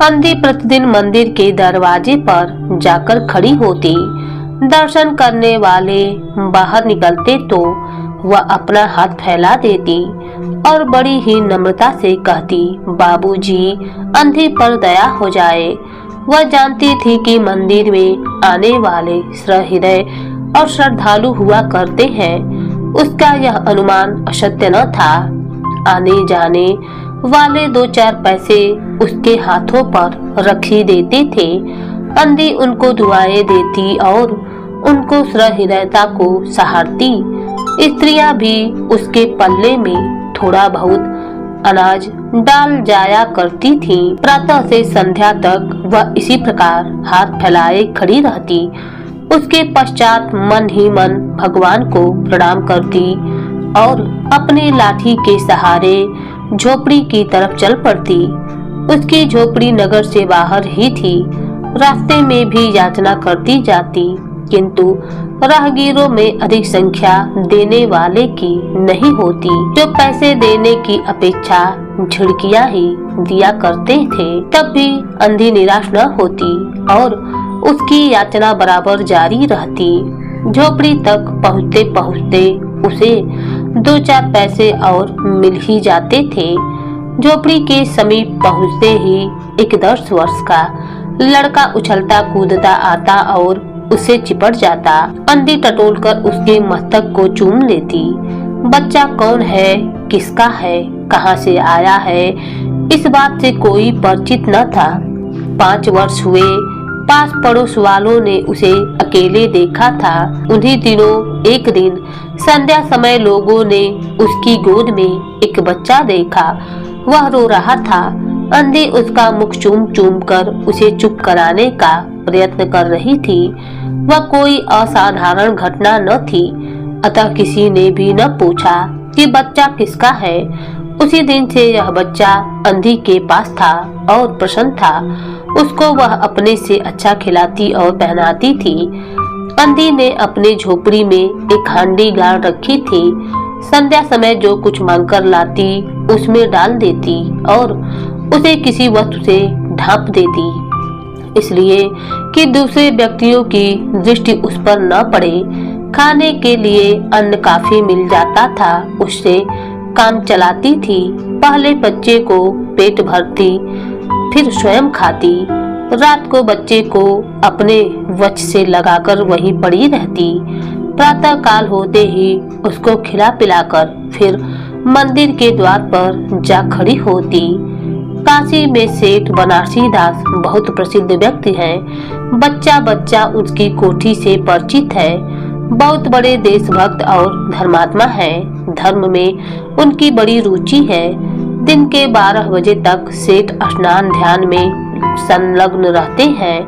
अंधी प्रतिदिन मंदिर के दरवाजे पर जाकर खड़ी होती। दर्शन करने वाले बाहर निकलते तो वह अपना हाथ फैला देती और बड़ी ही नम्रता से कहती, बाबूजी, अंधी पर दया हो जाए। वह जानती थी कि मंदिर में आने वाले सहृदय और श्रद्धालु हुआ करते हैं। उसका यह अनुमान असत्य न था। आने जाने वाले 2-4 पैसे उसके हाथों पर रख ही देते थे। अंधी उनको दुआएं देती और उनको सहृदयता को सहारती। स्त्रियां भी उसके पल्ले में थोड़ा बहुत अनाज डाल जाया करती थीं। प्रातः से संध्या तक वह इसी प्रकार हाथ फैलाए खड़ी रहती। उसके पश्चात मन ही मन भगवान को प्रणाम करती और अपनी लाठी के सहारे झोपड़ी की तरफ चल पड़ती। उसकी झोपड़ी नगर से बाहर ही थी। रास्ते में भी याचना करती जाती, किंतु राहगीरों में अधिक संख्या देने वाले की नहीं होती, जो पैसे देने की अपेक्षा झिड़कियां ही दिया करते थे। तब भी अंधी निराश न होती और उसकी याचना बराबर जारी रहती। झोपड़ी तक पहुँचते पहुँचते उसे 2-4 पैसे और मिल ही जाते थे। झोपड़ी के समीप पहुँचते ही एक 10 वर्ष का लड़का उछलता कूदता आता और उसे चिपट जाता। अंधी टटोलकर उसके मस्तक को चूम लेती। बच्चा कौन है, किसका है, कहाँ से आया है, इस बात से कोई परिचित न था। 5 वर्ष हुए। पास पड़ोस वालों ने उसे अकेले देखा था। उन्हीं दिनों एक दिन संध्या समय लोगों ने उसकी गोद में एक बच्चा देखा। वह रो रहा था। अंधी उसका मुख चूम चूम कर उसे चुप कराने का प्रयत्न कर रही थी। वह कोई असाधारण घटना न थी, अतः किसी ने भी न पूछा कि बच्चा किसका है। उसी दिन से यह बच्चा अंधी के पास था और प्रसन्न था। उसको वह अपने से अच्छा खिलाती और पहनाती थी। अंधी ने अपने झोपड़ी में एक हांडी गाड़ रखी थी। संध्या समय जो कुछ मांगकर लाती उसमें डाल देती और उसे किसी वस्तु से ढांप देती, इसलिए कि दूसरे व्यक्तियों की दृष्टि उस पर न पड़े। खाने के लिए अन्न काफी मिल जाता था, उससे काम चलाती थी। पहले बच्चे को पेट भरती, फिर स्वयं खाती। रात को बच्चे को अपने वक्ष से लगाकर वहीं पड़ी रहती। प्रातः काल होते ही उसको खिला पिलाकर फिर मंदिर के द्वार पर जा खड़ी होती। काशी में सेठ बनारसी दास बहुत प्रसिद्ध व्यक्ति हैं। बच्चा बच्चा उसकी कोठी से परिचित है। बहुत बड़े देशभक्त और धर्मात्मा हैं। धर्म में उनकी बड़ी रुचि है। दिन के 12 बजे तक सेठ स्नान ध्यान में संलग्न रहते हैं।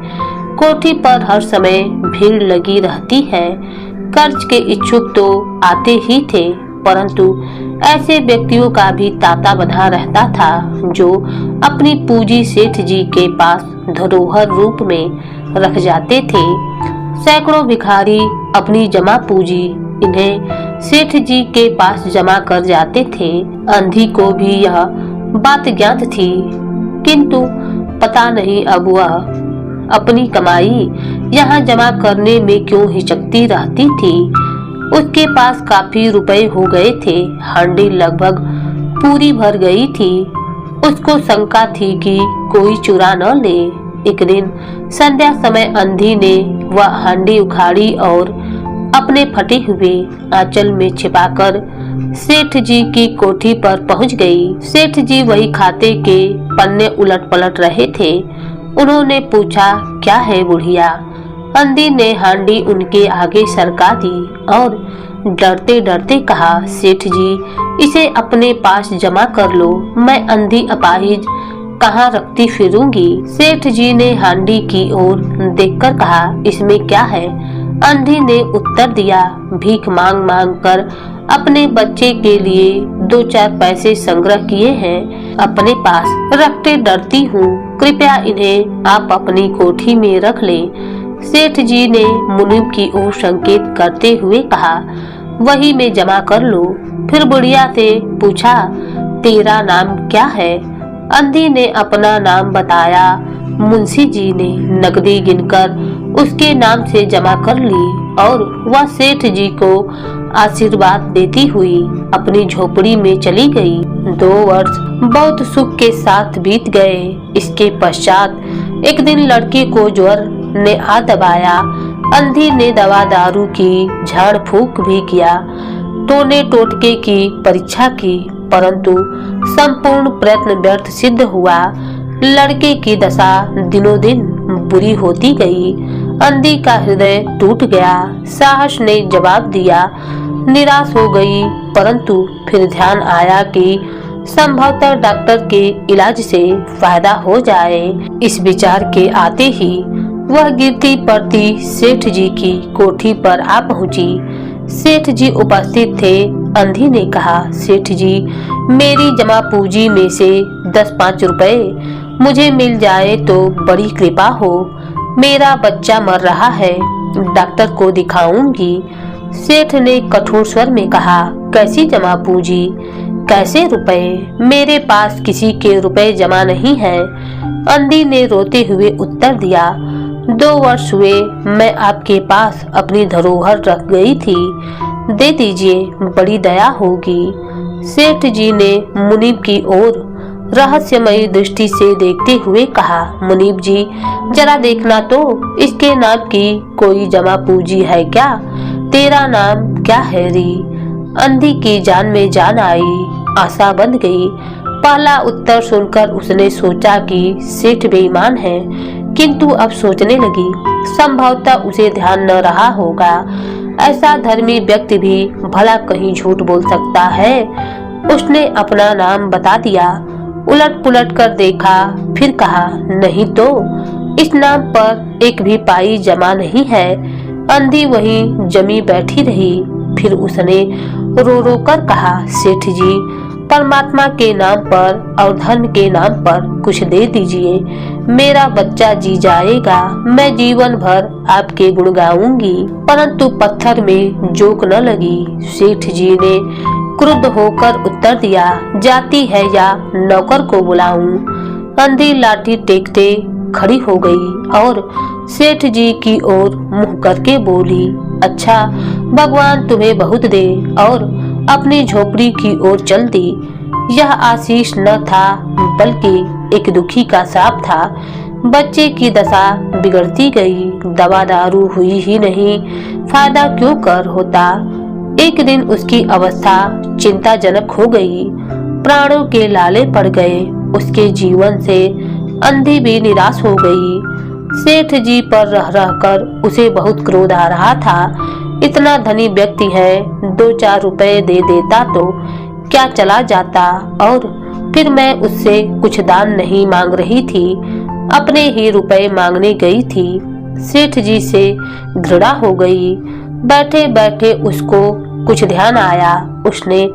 कोठी पर हर समय भीड़ लगी रहती है। कर्ज के इच्छुक तो आते ही थे, परंतु ऐसे व्यक्तियों का भी तांता बंधा रहता था जो अपनी पूंजी सेठ जी के पास धरोहर रूप में रख जाते थे। सैकड़ों भिखारी अपनी जमा पूंजी इन्हें सेठ जी के पास जमा कर जाते थे। अंधी को भी यह बात ज्ञात थी, किंतु पता नहीं अब वह अपनी कमाई यहाँ जमा करने में क्यों हिचकती रहती थी। उसके पास काफी रुपए हो गए थे। हांडी लगभग पूरी भर गई थी। उसको शंका थी कि कोई चुरा न ले। एक दिन संध्या समय अंधी ने वह हांडी उखाड़ी और अपने फटे हुए आंचल में छिपाकर सेठ जी की कोठी पर पहुंच गई। सेठ जी वही खाते के पन्ने उलट पलट रहे थे। उन्होंने पूछा, क्या है बुढ़िया? अंधी ने हांडी उनके आगे सरका दी और डरते डरते कहा, सेठ जी, इसे अपने पास जमा कर लो। मैं अंधी अपाहिज कहाँ रखती फिरूंगी। सेठ जी ने हांडी की ओर देखकर कहा, इसमें क्या है? अंधी ने उत्तर दिया, भीख मांग मांग कर अपने बच्चे के लिए 2-4 पैसे संग्रह किए हैं, अपने पास रखते डरती हूँ। कृपया इन्हें आप अपनी कोठी में रख लें। सेठ जी ने मुनीम की ओर संकेत करते हुए कहा, वही में जमा कर लो। फिर बुढ़िया से पूछा, तेरा नाम क्या है? अंधी ने अपना नाम बताया। मुंशी जी ने नकदी गिनकर उसके नाम से जमा कर ली और वह सेठ जी को आशीर्वाद देती हुई अपनी झोपड़ी में चली गई। 2 वर्ष बहुत सुख के साथ बीत गए। इसके पश्चात एक दिन लड़के को ज्वर ने आ दबाया। अंधी ने दवा दारू की, झाड़ फूक भी किया, टोने टोटके की परीक्षा की, परंतु संपूर्ण प्रयत्न व्यर्थ सिद्ध हुआ। लड़के की दशा दिनों दिन बुरी होती गई। अंधी का हृदय टूट गया। साहस ने जवाब दिया। निराश हो गई, परंतु फिर ध्यान आया कि संभवतः डॉक्टर के इलाज से फायदा हो जाए। इस विचार के आते ही वह गिरती पड़ती सेठ जी की कोठी पर आ पहुंची। सेठ जी उपस्थित थे। अंधी ने कहा, सेठ जी, मेरी जमा पूंजी में से 10-5 रुपए मुझे मिल जाए तो बड़ी कृपा हो। मेरा बच्चा मर रहा है, डॉक्टर को दिखाऊंगी। सेठ ने कठोर स्वर में कहा, कैसी जमा पूंजी, कैसे रुपए? मेरे पास किसी के रुपए जमा नहीं है। अंधी ने रोते हुए उत्तर दिया, 2 वर्ष हुए मैं आपके पास अपनी धरोहर रख गई थी, दे दीजिए, बड़ी दया होगी। सेठ जी ने मुनीब की ओर रहस्यमयी दृष्टि से देखते हुए कहा, मुनीब जी, जरा देखना तो, इसके नाम की कोई जमा पूंजी है क्या? तेरा नाम क्या है री? अंधी की जान में जान आई, आशा बंध गई। पहला उत्तर सुनकर उसने सोचा कि सेठ बेईमान है, किंतु अब सोचने लगी संभवतः उसे ध्यान न रहा होगा। ऐसा धर्मी व्यक्ति भी भला कहीं झूठ बोल सकता है। उसने अपना नाम बता दिया। उलट पुलट कर देखा, फिर कहा, नहीं तो, इस नाम पर एक भी पाई जमा नहीं है। अंधी वहीं जमी बैठी रही। फिर उसने रो रो कर कहा, सेठ जी, परमात्मा के नाम पर और धर्म के नाम पर कुछ दे दीजिए, मेरा बच्चा जी जाएगा, मैं जीवन भर आपके गुण गाऊंगी। परंतु पत्थर में जोक न लगी। सेठ जी ने क्रुद्ध होकर उत्तर दिया, जाती है या नौकर को बुलाऊं? अंधी लाठी टेकते खड़ी हो गई और सेठ जी की ओर मुंह करके बोली, अच्छा, भगवान तुम्हें बहुत दे, और अपनी झोपड़ी की ओर चल दी। यह आशीष न था बल्कि एक दुखी का श्राप था। बच्चे की दशा बिगड़ती गई। दवा दारू हुई ही नहीं, फायदा क्यों कर होता। एक दिन उसकी अवस्था चिंताजनक हो गई। प्राणों के लाले पड़ गए। उसके जीवन से अंधी भी निराश हो गई। सेठ जी पर रह रहकर उसे बहुत क्रोध आ रहा था। इतना धनी व्यक्ति है, 2-4 रुपए दे देता तो क्या चला जाता, और फिर मैं उससे कुछ दान नहीं मांग रही थी, अपने ही रुपए मांगने गई थी। सेठ जी से घृणा हो गई। बैठे बैठे उसको कुछ ध्यान आया। उसने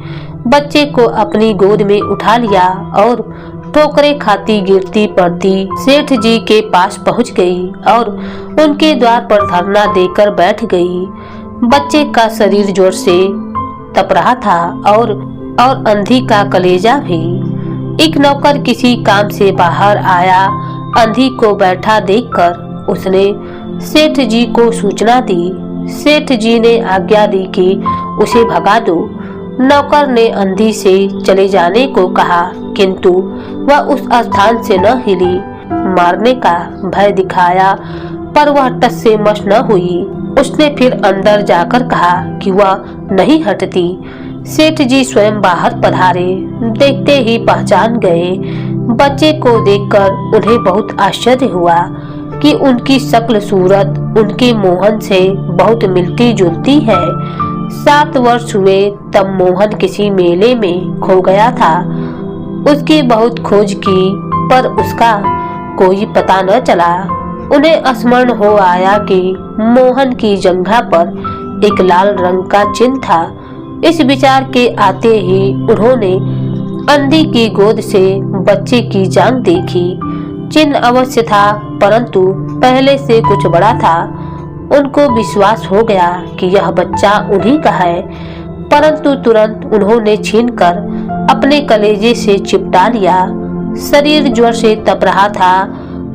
बच्चे को अपनी गोद में उठा लिया और ठोकरें खाती गिरती पड़ती सेठ जी के पास पहुंच गई और उनके द्वार पर धरना देकर बैठ गई। बच्चे का शरीर जोर से तप रहा था और अंधी का कलेजा भी। एक नौकर किसी काम से बाहर आया। अंधी को बैठा देखकर उसने सेठ जी को सूचना दी। सेठ जी ने आज्ञा दी कि उसे भगा दो। नौकर ने अंधी से चले जाने को कहा, किंतु वह उस स्थान से न हिली। मारने का भय दिखाया, पर वह टस से मस न हुई। उसने फिर अंदर जाकर कहा कि वह नहीं हटती। सेठ जी स्वयं बाहर पधारे। देखते ही पहचान गए। बच्चे को देखकर उन्हें बहुत आश्चर्य हुआ कि उनकी शक्ल सूरत उनके मोहन से बहुत मिलती जुलती है। 7 वर्ष हुए तब मोहन किसी मेले में खो गया था। उसकी बहुत खोज की, पर उसका कोई पता न चला। उन्हें स्मरण हो आया कि मोहन की जंघा पर एक लाल रंग का चिन्ह था। इस विचार के आते ही उन्होंने अंधी की गोद से बच्चे की जांघ देखी। चिन्ह अवश्य था, परंतु पहले से कुछ बड़ा था। उनको विश्वास हो गया कि यह बच्चा उन्हीं का है, परंतु तुरंत उन्होंने छीनकर अपने कलेजे से चिपटा लिया शरीर ज्वर से तप रहा था।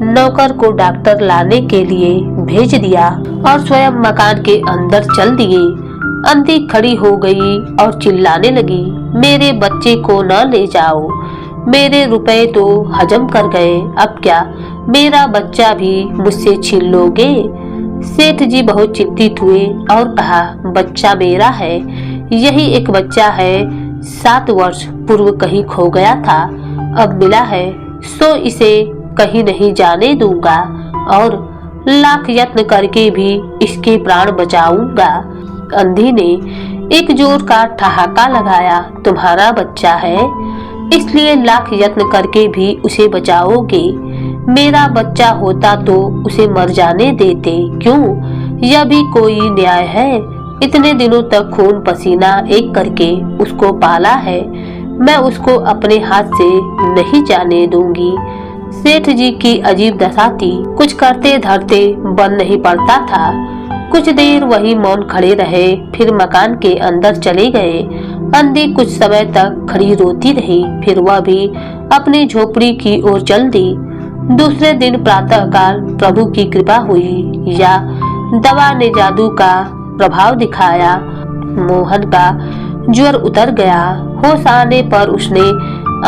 नौकर को डॉक्टर लाने के लिए भेज दिया और स्वयं मकान के अंदर चल दिए। अंधी खड़ी हो गई और चिल्लाने लगी, मेरे बच्चे को न ले जाओ, मेरे रुपए तो हजम कर गए, अब क्या मेरा बच्चा भी मुझसे छीन लोगे? सेठ जी बहुत चिंतित हुए और कहा, बच्चा मेरा है, यही एक बच्चा है, 7 वर्ष पूर्व कहीं खो गया था, अब मिला है, सो इसे कहीं नहीं जाने दूंगा और लाख यत्न करके भी इसके प्राण बचाऊंगा। अंधी ने एक जोर का ठहाका लगाया, तुम्हारा बच्चा है इसलिए लाख यत्न करके भी उसे बचाओगे? मेरा बच्चा होता तो उसे मर जाने देते, क्यों? यह भी कोई न्याय है? इतने दिनों तक खून पसीना एक करके उसको पाला है, मैं उसको अपने हाथ से नहीं जाने दूंगी। सेठ जी की अजीब दशा थी, कुछ करते धरते बन नहीं पड़ता था। कुछ देर वही मौन खड़े रहे, फिर मकान के अंदर चले गए। अंधी कुछ समय तक खड़ी रोती रही, फिर वह भी अपनी झोपड़ी की ओर चल दी। दूसरे दिन प्रातःकाल प्रभु की कृपा हुई या दवा ने जादू का प्रभाव दिखाया। मोहन का ज्वर उतर गया। होश आने पर उसने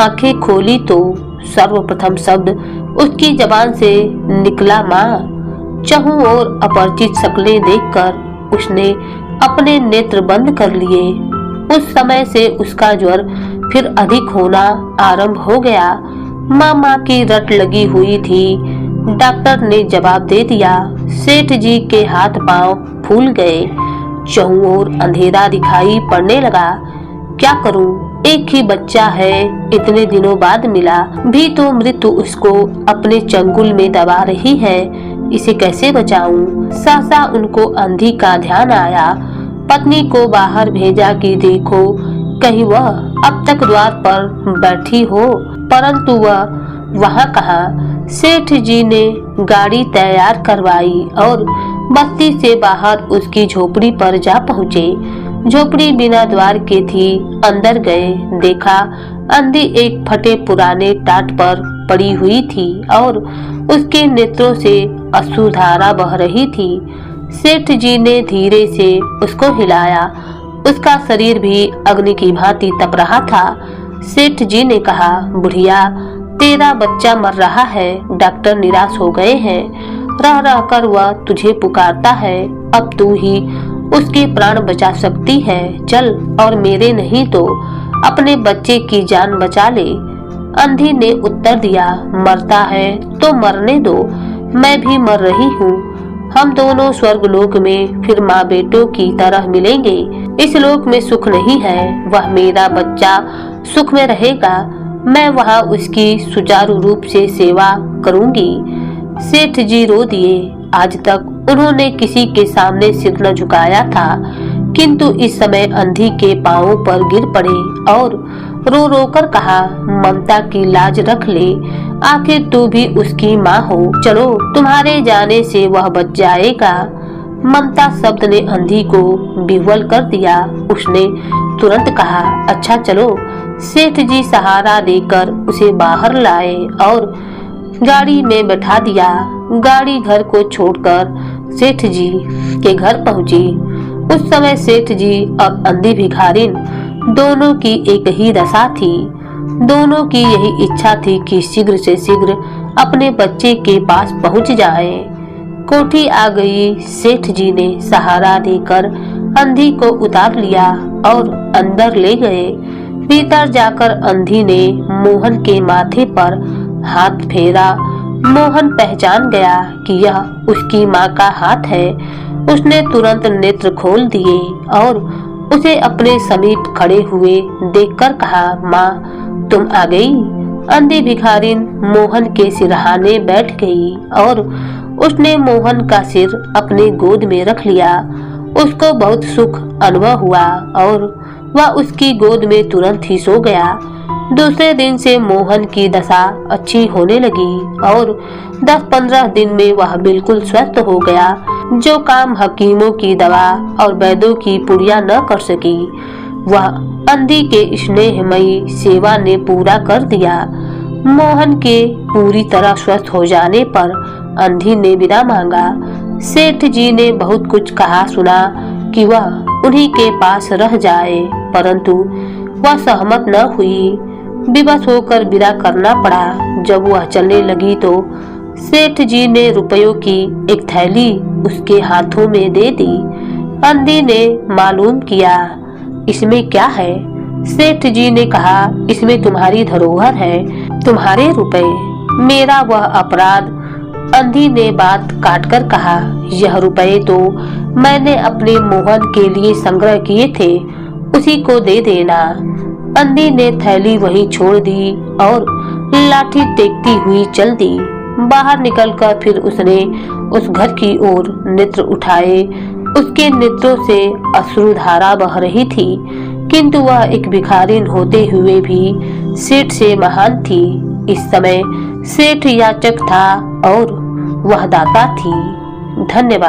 आंखें खोली तो सर्वप्रथम शब्द उसकी जबान से निकला, माँ। चहुं ओर अपरिचित शक्लें देखकर उसने अपने नेत्र बंद कर लिए। उस समय से उसका ज्वर फिर अधिक होना आरंभ हो गया। माँ की रट लगी हुई थी। डॉक्टर ने जवाब दे दिया। सेठ जी के हाथ पांव फूल गए। चहुं ओर अंधेरा दिखाई पड़ने लगा। क्या करूं? एक ही बच्चा है, इतने दिनों बाद मिला भी तो मृत्यु उसको अपने चंगुल में दबा रही है, इसे कैसे बचाऊं? सहसा उनको अंधी का ध्यान आया। पत्नी को बाहर भेजा कि देखो कहीं वह अब तक द्वार पर बैठी हो, परंतु वह वहां कहाँ। सेठ जी ने गाड़ी तैयार करवाई और बस्ती से बाहर उसकी झोपड़ी पर जा पहुँचे। झोपड़ी बिना द्वार के थी। अंदर गए, देखा अंधी एक फटे पुराने टाट पर पड़ी हुई थी और उसके नेत्रों से अश्रुधारा बह रही थी। सेठ जी ने धीरे से उसको हिलाया। उसका शरीर भी अग्नि की भांति तप रहा था। सेठ जी ने कहा, बुढ़िया तेरा बच्चा मर रहा है, डॉक्टर निराश हो गए हैं, रह रह कर वह तुझे पुकारता है, अब तू ही उसके प्राण बचा सकती है, चल और मेरे नहीं तो अपने बच्चे की जान बचा ले। अंधी ने उत्तर दिया, मरता है तो मरने दो, मैं भी मर रही हूँ, हम दोनों स्वर्गलोक में फिर माँ बेटों की तरह मिलेंगे। इस लोक में सुख नहीं है, वह मेरा बच्चा सुख में रहेगा, मैं वहाँ उसकी सुचारू रूप से सेवा करूंगी। सेठ जी रो दिए। आज तक उन्होंने किसी के सामने सिर न झुकाया था, किंतु इस समय अंधी के पांवों पर गिर पड़े और रो रो कर कहा, ममता की लाज रख ले, आखिर तू भी उसकी माँ हो, चलो तुम्हारे जाने से वह बच जाएगा। ममता शब्द ने अंधी को विह्वल कर दिया। उसने तुरंत कहा, अच्छा चलो। सेठ जी सहारा देकर उसे बाहर लाए और गाड़ी में बैठा दिया। गाड़ी घर को छोड़कर सेठ जी के घर पहुंची। उस समय सेठ जी और अंधी भिखारिन दोनों की एक ही दशा थी। दोनों की यही इच्छा थी कि शीघ्र से शीघ्र अपने बच्चे के पास पहुंच जाए। कोठी आ गई। सेठ जी ने सहारा देकर अंधी को उतार लिया और अंदर ले गए। भीतर जाकर अंधी ने मोहन के माथे पर हाथ फेरा। मोहन पहचान गया कि यह उसकी माँ का हाथ है। उसने तुरंत नेत्र खोल दिए और उसे अपने समीप खड़े हुए देखकर कहा, माँ तुम आ गई। अंधी भिखारिन मोहन के सिरहाने बैठ गई और उसने मोहन का सिर अपने गोद में रख लिया। उसको बहुत सुख अनुभव हुआ और वह उसकी गोद में तुरंत ही सो गया। दूसरे दिन से मोहन की दशा अच्छी होने लगी और 10-15 दिन में वह बिल्कुल स्वस्थ हो गया। जो काम हकीमों की दवा और वैद्यों की पुड़िया न कर सकी, वह अंधी के स्नेहमयी सेवा ने पूरा कर दिया। मोहन के पूरी तरह स्वस्थ हो जाने पर अंधी ने विदा मांगा। सेठ जी ने बहुत कुछ कहा सुना कि वह उन्हीं के पास रह जाए, परंतु वह सहमत न हुई। विवश होकर विदा करना पड़ा। जब वह चलने लगी तो सेठ जी ने रुपयों की एक थैली उसके हाथों में दे दी। अंधी ने मालूम किया, इसमें क्या है? सेठ जी ने कहा, इसमें तुम्हारी धरोहर है, तुम्हारे रुपए, मेरा वह अपराध। अंधी ने बात काटकर कहा, यह रुपए तो मैंने अपने मोहन के लिए संग्रह किए थे, उसी को दे देना। अंधी ने थैली वहीं छोड़ दी और लाठी टेकती हुई चल दी। बाहर निकलकर फिर उसने उस घर की ओर नेत्र उठाए। उसके नेत्रों से अश्रुधारा बह रही थी, किंतु वह एक भिखारिन होते हुए भी सेठ से महान थी। इस समय सेठ याचक था और वह दाता थी। धन्यवाद।